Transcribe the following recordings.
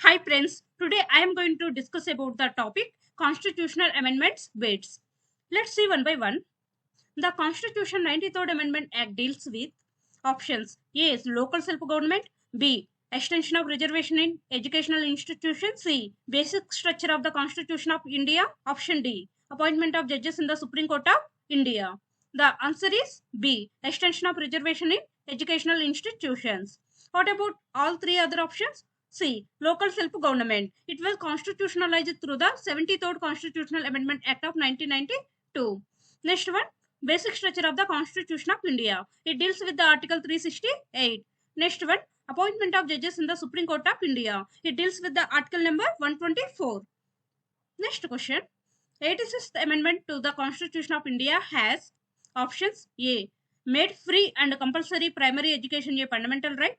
Hi friends, today I am going to discuss about the topic Constitutional Amendments Weights. Let's see one by one. The Constitution 93rd Amendment Act deals with options. A is local self-government. B, extension of reservation in educational institutions. C, basic structure of the Constitution of India. Option D, appointment of judges in the Supreme Court of India. The answer is B, extension of reservation in educational institutions. What about all three other options? C, local self-government. It was constitutionalized through the 73rd Constitutional Amendment Act of 1992. Next one, basic structure of the Constitution of India. It deals with the Article 368. Next one, appointment of judges in the Supreme Court of India. It deals with the Article number 124. Next question, 86th Amendment to the Constitution of India has options. A, made free and compulsory primary education a fundamental right.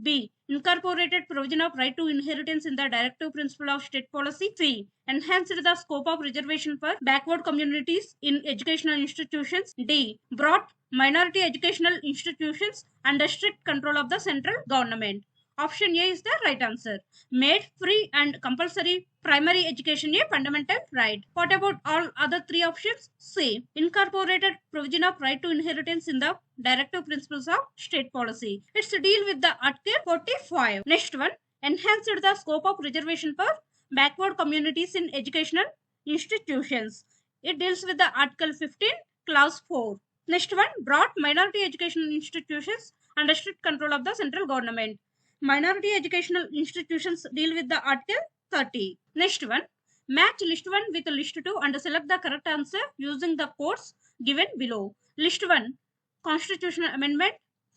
B, incorporated provision of right to inheritance in the directive principle of state policy. C, enhanced the scope of reservation for backward communities in educational institutions. D, brought minority educational institutions under strict control of the central government. Option A is the right answer. Made free and compulsory primary education a fundamental right. What about all other three options? C, incorporated provision of right to inheritance in the directive principles of state policy. It's to deal with the Article 45. Next one, enhanced the scope of reservation for backward communities in educational institutions. It deals with the Article 15, Clause 4. Next one, brought minority educational institutions under strict control of the central government. Minority educational institutions deal with the Article 30. Next one, match list 1 with list 2 and select the correct answer using the codes given below. List 1, Constitutional Amendment.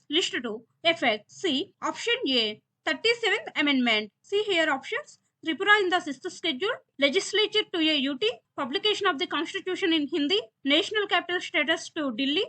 List 2, effect. C, option A, 37th Amendment. See here options. Tripura in the 6th schedule, legislature to a UT, publication of the Constitution in Hindi, national capital status to Delhi,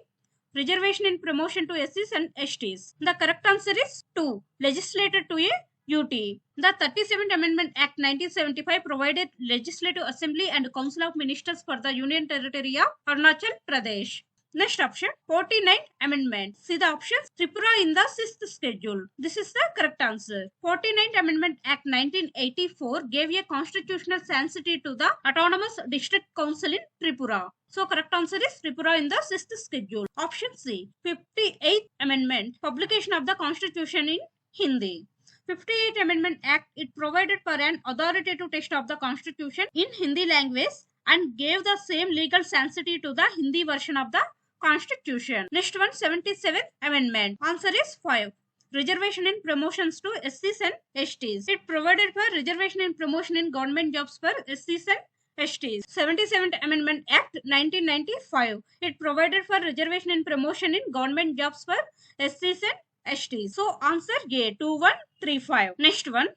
reservation in promotion to SCs and STs. The correct answer is 2, legislated to a UT. The 37th Amendment Act 1975 provided Legislative Assembly and Council of Ministers for the Union Territory of Arunachal Pradesh. Next option, 49th Amendment. See the options. Tripura in the 6th schedule. This is the correct answer. 49th Amendment Act 1984 gave a constitutional sanctity to the Autonomous District Council in Tripura. So correct answer is Tripura in the 6th schedule. Option C, 58th Amendment, publication of the Constitution in Hindi. 58th Amendment Act, it provided for an authoritative text of the Constitution in Hindi language and gave the same legal sanctity to the Hindi version of the Constitution. Next one, 77th Amendment. Answer is 5. Reservation in promotions to SCs and STs. It provided for reservation in promotion in government jobs for SCs and STs. 77th Amendment Act 1995. It provided for reservation in promotion in government jobs for SCs and STs. So answer A, 2135. Next one,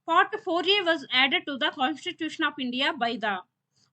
Part 4A was added to the Constitution of India by the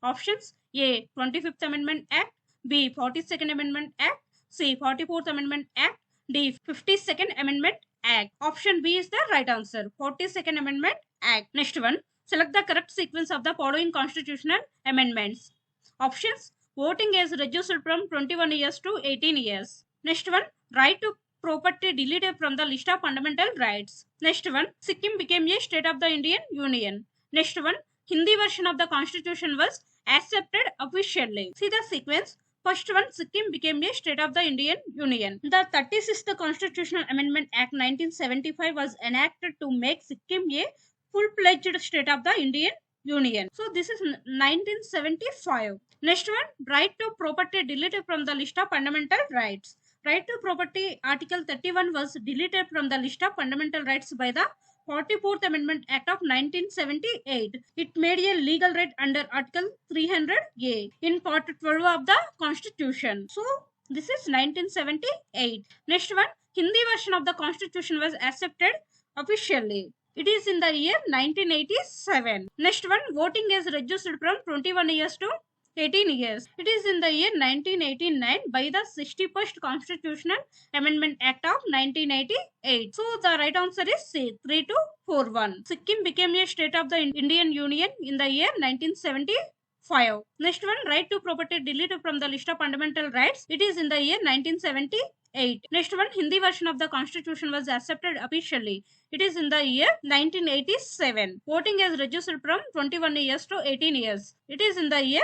options. A, 25th Amendment Act. B, 42nd Amendment Act. C, 44th Amendment Act. D, 52nd Amendment Act. Option B is the right answer. 42nd Amendment Act. Next one, select the correct sequence of the following constitutional amendments. Options, voting age reduced from 21 years to 18 years. Next one, right to property deleted from the list of fundamental rights. Next one, Sikkim became a state of the Indian Union. Next one, Hindi version of the Constitution was accepted officially. See the sequence. First one, Sikkim became a state of the Indian Union. The 36th Constitutional Amendment Act 1975 was enacted to make Sikkim a full-fledged state of the Indian Union. So this is 1975. Next one, right to property deleted from the list of fundamental rights. Right to property Article 31 was deleted from the list of fundamental rights by the 44th Amendment Act of 1978. It made a legal right under Article 300A in Part 12 of the Constitution. So this is 1978. Next one, Hindi version of the Constitution was accepted officially. It is in the year 1987. Next one, voting is reduced from 21 years to 18 years. It is in the year 1989 by the 61st Constitutional Amendment Act of 1988. So the right answer is C, 3241. Sikkim became a state of the Indian Union in the year 1975. Next one, right to property deleted from the list of fundamental rights. It is in the year 1978. 1908. Next one, Hindi version of the constitution was accepted officially. It is in the year 1987. Voting is reduced from 21 years to 18 years. It is in the year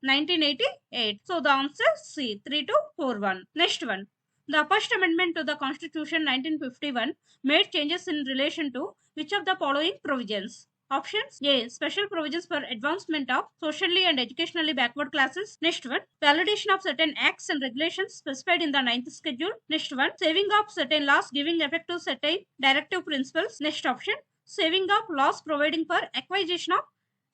1988. So the answer C, 3241. Next one. The First Amendment to the Constitution 1951 made changes in relation to which of the following provisions? Options: A. Special provisions for advancement of socially and educationally backward classes. Next one. Validation of certain acts and regulations specified in the 9th schedule. Next one. Saving of certain laws giving effect to certain directive principles. Next option. Saving of laws providing for acquisition of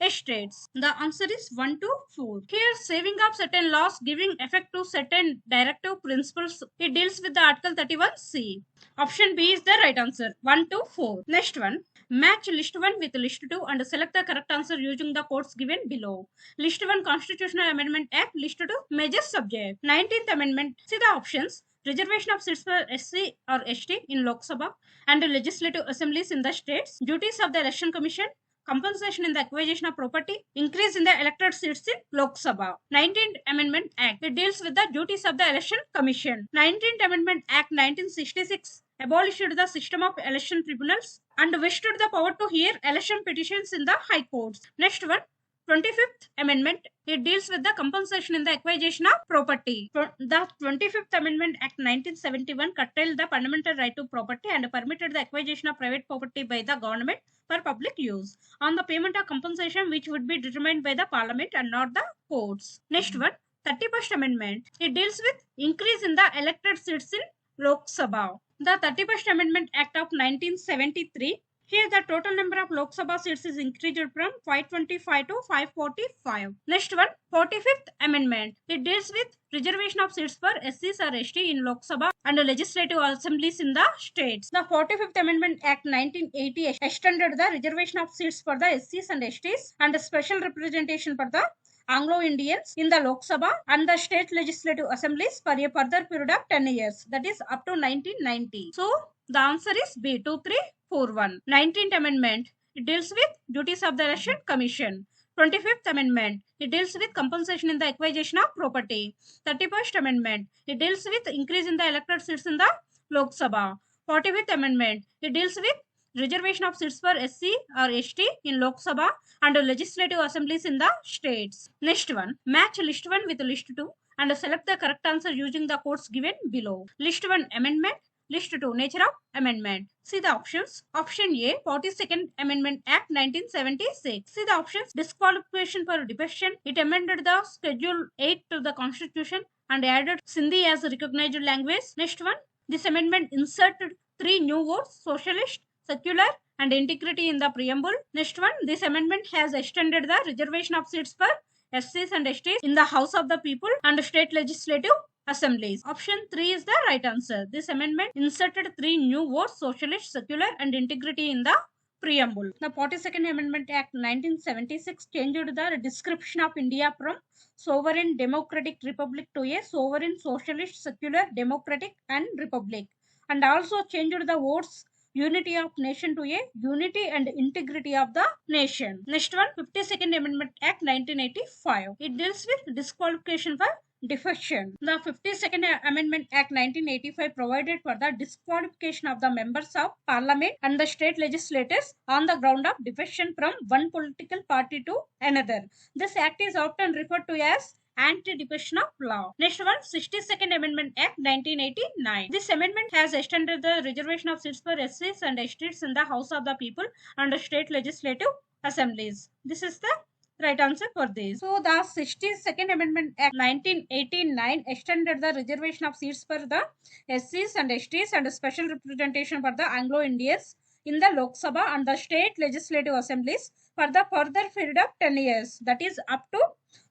estates. The answer is 1 to 4. Here, saving of certain laws giving effect to certain directive principles. It deals with the Article 31C. Option B is the right answer. 1 to 4. Next one. Match list 1 with list 2 and select the correct answer using the codes given below. List 1 Constitutional Amendment Act. List 2 Major Subject. 19th Amendment. See the options. Reservation of seats for SC or ST in Lok Sabha and legislative assemblies in the states. Duties of the Election Commission. Compensation in the acquisition of property, increase in the elected seats in Lok Sabha. 19th Amendment Act. It deals with the duties of the Election Commission. 19th Amendment Act 1966 abolished the system of election tribunals and vested the power to hear election petitions in the high courts. Next one. 25th Amendment. It deals with the compensation in the acquisition of property. The 25th Amendment Act 1971 curtailed the fundamental right to property and permitted the acquisition of private property by the government for public use on the payment of compensation which would be determined by the parliament and not the courts. Next one. 31st Amendment. It deals with increase in the elected seats in Lok Sabha. The 31st Amendment Act of 1973. Here the total number of Lok Sabha seats is increased from 525 to 545. Next one, 45th Amendment. It deals with reservation of seats for SCs or ST in Lok Sabha and legislative assemblies in the states. The 45th Amendment Act 1980 extended the reservation of seats for the SCs and STs and special representation for the Anglo-Indians in the Lok Sabha and the state legislative assemblies for a further period of 10 years, that is up to 1990. So the answer is B, 2341. 19th Amendment. It deals with duties of the Election Commission. 25th Amendment. It deals with compensation in the acquisition of property. 31st Amendment. It deals with increase in the elected seats in the Lok Sabha. 45th Amendment. It deals with reservation of seats for SC or ST in Lok Sabha and legislative assemblies in the states. Next one. Match list 1 with list 2 and select the correct answer using the codes given below. List 1 Amendment. List 2 Nature of Amendment. See the options. Option A 42nd Amendment Act 1976. See the options. Disqualification for defection. It amended the Schedule 8 to the Constitution and added Sindhi as a recognized language. Next one. This amendment inserted 3 new words: socialist, secular and integrity in the preamble. Next one. This amendment has extended the reservation of seats for SCs and STs in the House of the People and state legislative assemblies. Option 3 is the right answer. This amendment inserted 3 new words: socialist, secular and integrity in the preamble. The 42nd Amendment Act 1976 changed the description of India from sovereign democratic republic to a sovereign socialist, secular, democratic and republic, and also changed the words unity of nation to a unity and integrity of the nation. Next one, 52nd Amendment Act 1985. It deals with disqualification for defection. The 52nd Amendment Act 1985 provided for the disqualification of the members of parliament and the state legislators on the ground of defection from one political party to another. This act is often referred to as anti-defection of law. Next one, 62nd Amendment Act 1989. This amendment has extended the reservation of seats for SCs and STs in the House of the People and the state legislative assemblies. This is the right answer for this. So the 62nd Amendment Act 1989 extended the reservation of seats for the SCs and STs and special representation for the Anglo-Indians in the Lok Sabha and the state legislative assemblies for the further period of 10 years, that is up to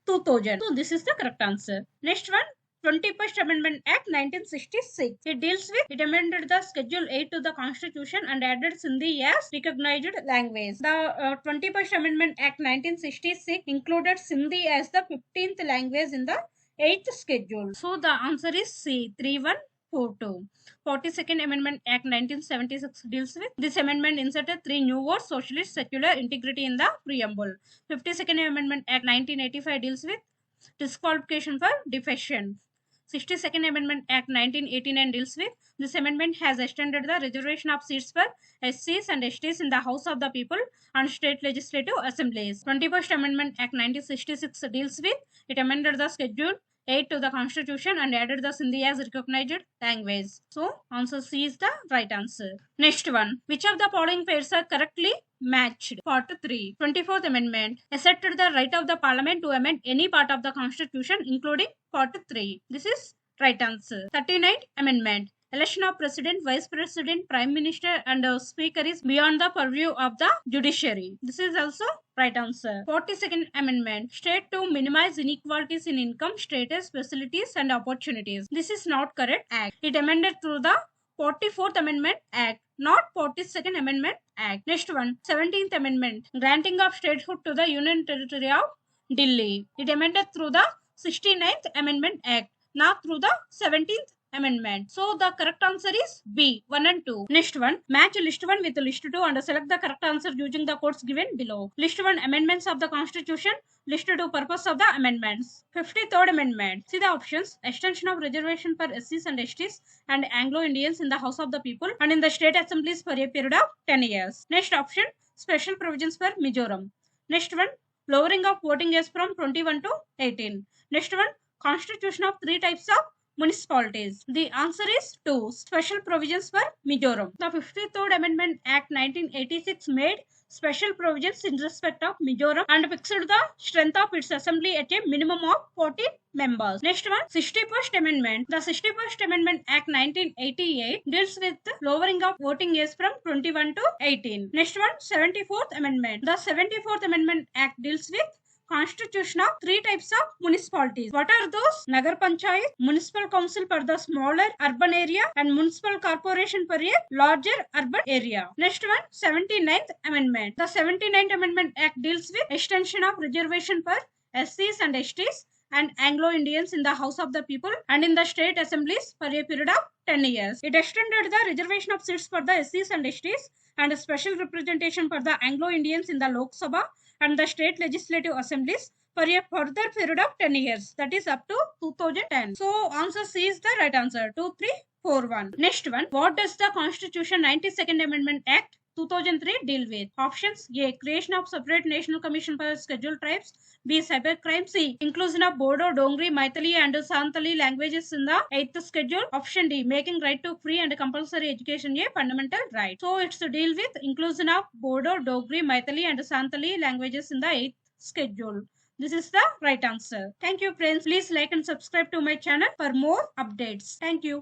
2000. So this is the correct answer. Next one, 21st Amendment Act 1966. It amended the Schedule 8 to the Constitution and added Sindhi as recognized language. The 21st Amendment Act 1966 included Sindhi as the 15th language in the 8th schedule. So the answer is C, 3142. 42nd Amendment Act 1976 deals with this amendment inserted 3 new words: socialist, secular, integrity in the preamble. 52nd Amendment Act 1985 deals with disqualification for defection. 62nd Amendment Act 1989 deals with. This amendment has extended the reservation of seats for SCs and STs in the House of the People and state legislative assemblies. 21st Amendment Act 1966 deals with. It amended the Schedule 8 to the Constitution and added the Sindhi as recognized language. So, answer C is the right answer. Next one. Which of the following pairs are correctly matched? Part 3. 24th Amendment asserted the right of the Parliament to amend any part of the Constitution, including Part 3. This is right answer. 39th Amendment. Election of President, Vice President, Prime Minister and Speaker is beyond the purview of the judiciary. This is also right answer. 42nd Amendment. State to minimize inequalities in income, status, facilities and opportunities. This is not correct act. It amended through the 44th Amendment Act, not 42nd Amendment Act. Next one. 17th Amendment. Granting of statehood to the Union Territory of Delhi. It amended through the 69th Amendment Act, not through the 17th Amendment. So the correct answer is B, 1 and 2. Next one. Match list 1 with list 2 and select the correct answer using the codes given below. List 1 amendments of the Constitution. List 2 purpose of the amendments. 53rd Amendment. See the options. Extension of reservation for SCs and STs and Anglo-Indians in the House of the People and in the state assemblies for a period of 10 years. Next option. Special provisions for Mizoram. Next one. Lowering of voting age from 21 to 18. Next one. Constitution of 3 types of municipalities. The answer is 2. Special provisions for Mizoram. The 53rd Amendment Act 1986 made special provisions in respect of Mizoram and fixed the strength of its assembly at a minimum of 14 members. Next one, 61st Amendment. The 61st Amendment Act 1988 deals with lowering of voting age from 21 to 18. Next one, 74th Amendment. The 74th Amendment Act deals with constitution of 3 types of municipalities. What are those? Nagar Panchayat, Municipal Council for the smaller urban area and Municipal Corporation for a larger urban area. Next one, 79th Amendment. The 79th Amendment Act deals with extension of reservation for SCs and STs and Anglo-Indians in the House of the People and in the state assemblies for a period of 10 years. It extended the reservation of seats for the SCs and STs and a special representation for the Anglo-Indians in the Lok Sabha and the state legislative assemblies for a further period of 10 years, that is up to 2010. So answer C is the right answer. 2, 3, 4, 1. Next one. What does the Constitution 92nd Amendment Act 2003 deal with? Options. A. Creation of separate national commission for scheduled tribes. B. Cybercrime. C. Inclusion of Bodo, Dongri, Maithili and Santali languages in the 8th schedule. Option D. Making right to free and compulsory education a fundamental right. So it's to deal with inclusion of Bodo, Dongri, Maithili and Santali languages in the 8th schedule. This is the right answer. Thank you friends. Please like and subscribe to my channel for more updates. Thank you.